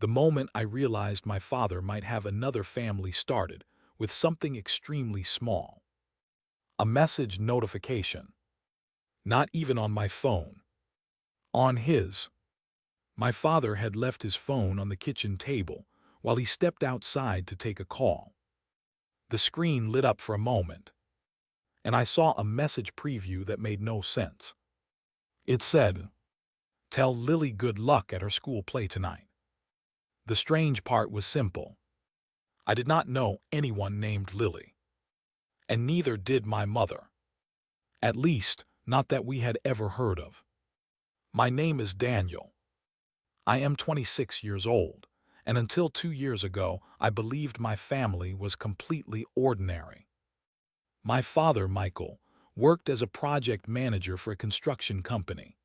The moment I realized my father might have another family started with something extremely small. A message notification. Not even on my phone. On his. My father had left his phone on the kitchen table while he stepped outside to take a call. The screen lit up for a moment, and I saw a message preview that made no sense. It said, "Tell Lily good luck at her school play tonight." The strange part was simple. I did not know anyone named Lily, and neither did my mother. At least, not that we had ever heard of. My name is Daniel. I am 26 years old, and until 2 years ago, I believed my family was completely ordinary. My father, Michael, worked as a project manager for a construction company.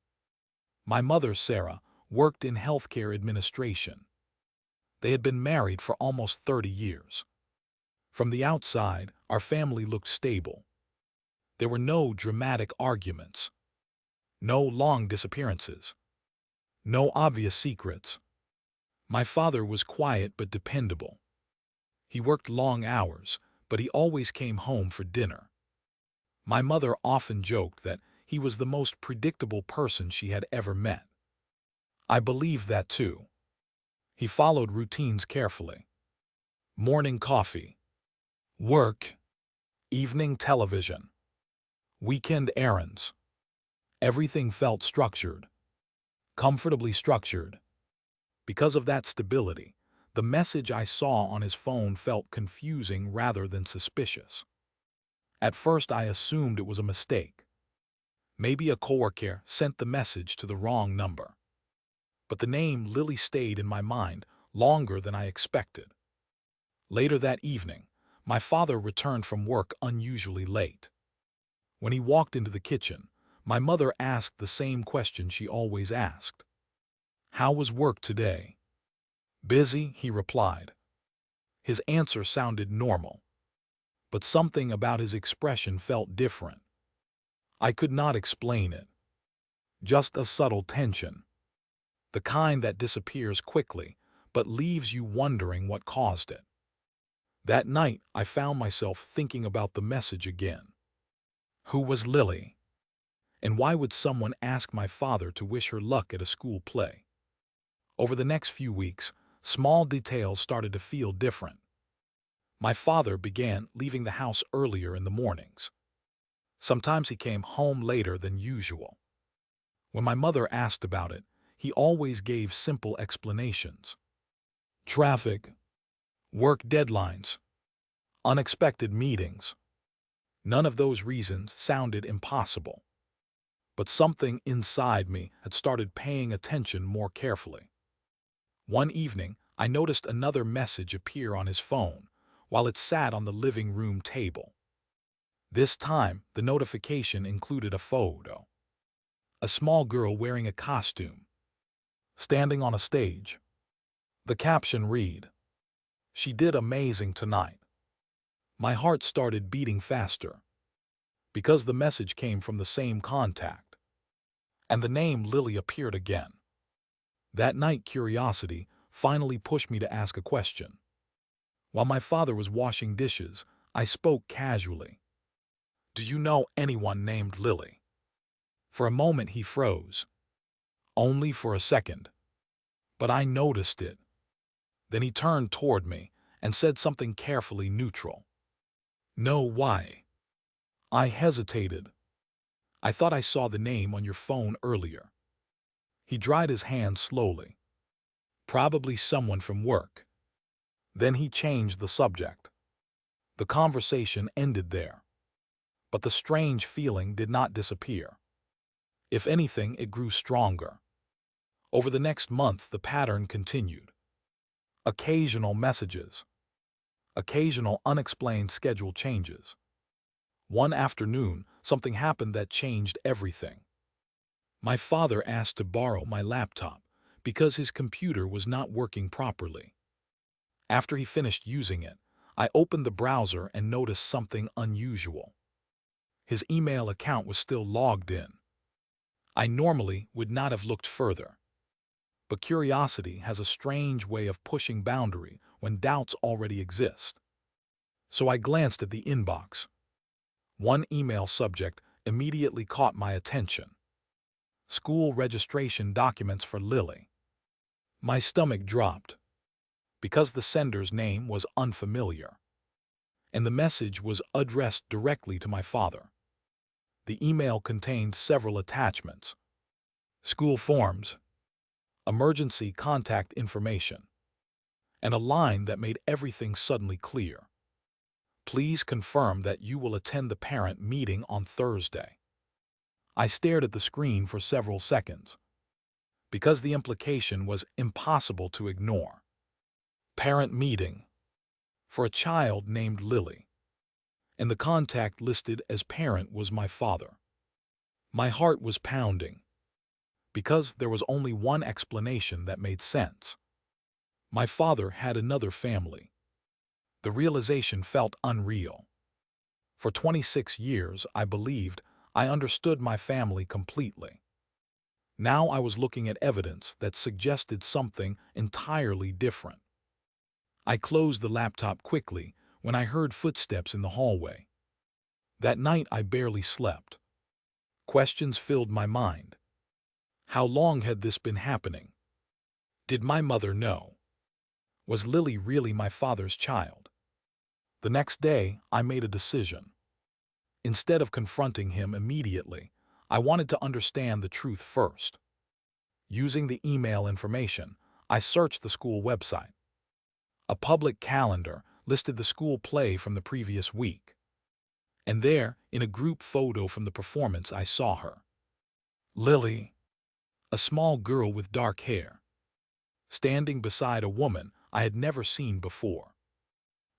My mother, Sarah, worked in healthcare administration. They had been married for almost 30 years. From the outside, our family looked stable. There were no dramatic arguments, no long disappearances, no obvious secrets. My father was quiet but dependable. He worked long hours, but he always came home for dinner. My mother often joked that he was the most predictable person she had ever met. I believed that too. He followed routines carefully. Morning coffee, work, evening television, weekend errands. Everything felt structured, comfortably structured. Because of that stability, the message I saw on his phone felt confusing rather than suspicious. At first, I assumed it was a mistake. Maybe a coworker sent the message to the wrong number. But the name Lily stayed in my mind longer than I expected. Later that evening, my father returned from work unusually late. When he walked into the kitchen, my mother asked the same question she always asked. "How was work today?" "Busy," he replied. His answer sounded normal, but something about his expression felt different. I could not explain it. Just a subtle tension. The kind that disappears quickly, but leaves you wondering what caused it. That night, I found myself thinking about the message again. Who was Lily? And why would someone ask my father to wish her luck at a school play? Over the next few weeks, small details started to feel different. My father began leaving the house earlier in the mornings. Sometimes he came home later than usual. When my mother asked about it, he always gave simple explanations. Traffic, work deadlines, unexpected meetings. None of those reasons sounded impossible. But something inside me had started paying attention more carefully. One evening, I noticed another message appear on his phone while it sat on the living room table. This time, the notification included a photo. A small girl wearing a costume, standing on a stage. The caption read, "She did amazing tonight." My heart started beating faster, because the message came from the same contact, and the name Lily appeared again. That night, curiosity finally pushed me to ask a question. While my father was washing dishes, I spoke casually. "Do you know anyone named Lily?" For a moment he froze. Only for a second. But I noticed it. Then he turned toward me and said something carefully neutral. "No, why?" I hesitated. "I thought I saw the name on your phone earlier." He dried his hand slowly. "Probably someone from work." Then he changed the subject. The conversation ended there. But the strange feeling did not disappear. If anything, it grew stronger. Over the next month, the pattern continued. Occasional messages. Occasional unexplained schedule changes. One afternoon, something happened that changed everything. My father asked to borrow my laptop because his computer was not working properly. After he finished using it, I opened the browser and noticed something unusual. His email account was still logged in. I normally would not have looked further. But curiosity has a strange way of pushing boundary when doubts already exist. So I glanced at the inbox. One email subject immediately caught my attention. School registration documents for Lily. My stomach dropped because the sender's name was unfamiliar, and the message was addressed directly to my father. The email contained several attachments: school forms, emergency contact information, and a line that made everything suddenly clear. Please confirm that you will attend the parent meeting on Thursday. I stared at the screen for several seconds, because the implication was impossible to ignore. Parent meeting for a child named Lily, and the contact listed as parent was my father. My heart was pounding, because there was only one explanation that made sense. My father had another family. The realization felt unreal. For 26 years, I believed I understood my family completely. Now I was looking at evidence that suggested something entirely different. I closed the laptop quickly when I heard footsteps in the hallway. That night I barely slept. Questions filled my mind. How long had this been happening? Did my mother know? Was Lily really my father's child? The next day, I made a decision. Instead of confronting him immediately, I wanted to understand the truth first. Using the email information, I searched the school website. A public calendar listed the school play from the previous week. And there, in a group photo from the performance, I saw her. Lily, a small girl with dark hair, standing beside a woman I had never seen before.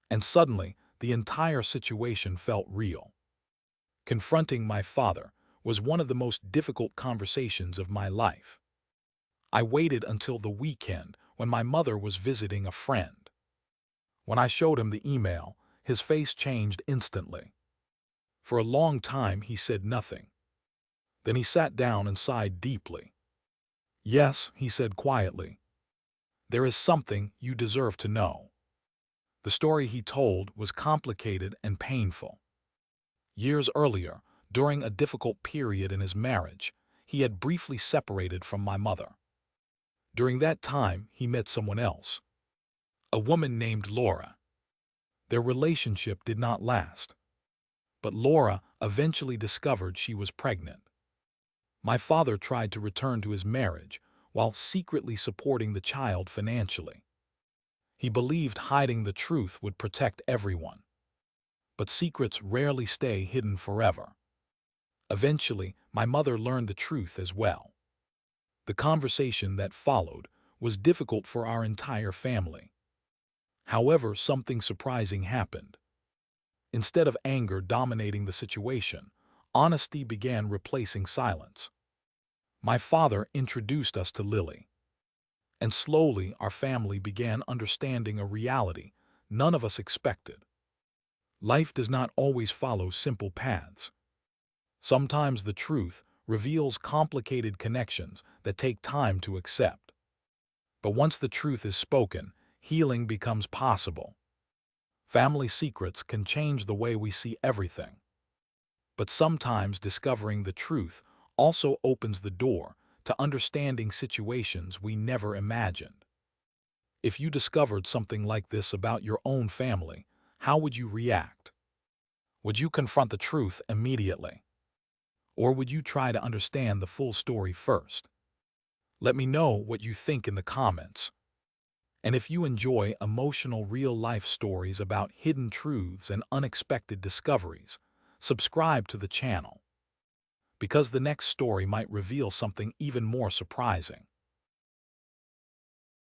And suddenly, the entire situation felt real. Confronting my father was one of the most difficult conversations of my life. I waited until the weekend when my mother was visiting a friend. When I showed him the email, his face changed instantly. For a long time, he said nothing. Then he sat down and sighed deeply. Yes, he said quietly. There is something you deserve to know. The story he told was complicated and painful. Years earlier, during a difficult period in his marriage, he had briefly separated from my mother. During that time, he met someone else, a woman named Laura. Their relationship did not last, but Laura eventually discovered she was pregnant. My father tried to return to his marriage while secretly supporting the child financially. He believed hiding the truth would protect everyone. But secrets rarely stay hidden forever. Eventually, my mother learned the truth as well. The conversation that followed was difficult for our entire family. However, something surprising happened. Instead of anger dominating the situation, honesty began replacing silence. My father introduced us to Lily, and slowly our family began understanding a reality none of us expected. Life does not always follow simple paths. Sometimes the truth reveals complicated connections that take time to accept. But once the truth is spoken, healing becomes possible. Family secrets can change the way we see everything. But sometimes discovering the truth also opens the door to understanding situations we never imagined. If you discovered something like this about your own family, how would you react? Would you confront the truth immediately? Or would you try to understand the full story first? Let me know what you think in the comments. And if you enjoy emotional real-life stories about hidden truths and unexpected discoveries, subscribe to the channel, because the next story might reveal something even more surprising.